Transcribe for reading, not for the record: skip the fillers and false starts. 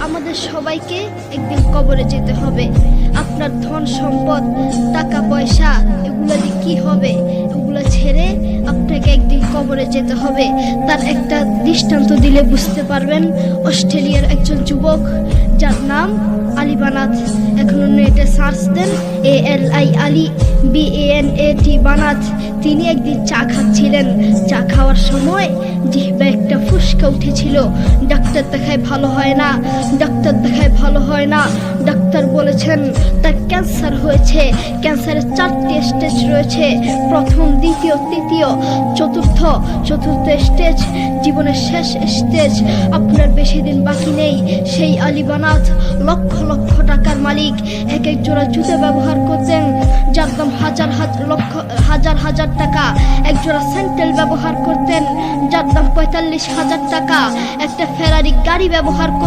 আমাদের সবাইকে একদিন কবরে যেতে হবে। আপনার ধন সম্পদ, টাকা পয়সা, এগুলো দিয়ে কি হবে? এগুলো ছেড়ে আপনাকে একদিন কবরে যেতে হবে। তার একটা দৃষ্টান্ত দিলে বুঝতে পারবেন। অস্ট্রেলিয়ার একজন যুবক, যার নাম আলী বানাত। এখন নেটে সার্চ দেন ALI আলী BANAT বানাত। তিনি একদিন চা খাচ্ছিলেন। চা খাওয়ার সময় জিহ্বা একটা ফুসকা উঠেছিল। ডাক্তার দেখায় ভালো হয় না, ডাক্তার দেখায় ভালো হয় না। ডাক্তার বলেছেন তার ক্যান্সার হয়েছে। ক্যান্সারের 4টি স্টেজ রয়েছে, প্রথম, দ্বিতীয়, তৃতীয়, চতুর্থ স্টেজ, জীবনের শেষ স্টেজ। আপনার বেশি দিন বাকি নেই। সেই আলী বানাত লক্ষ লক্ষ টাকার মালিক। এক এক জোড়া জুতো ব্যবহার করতেন, যার দাম হাজার টাকা। এক জোড়া স্যান্ডেল ব্যবহার করতেন, যার দাম 45,000 টাকা। একটা ফেরারি গাড়ি ব্যবহার করতেন।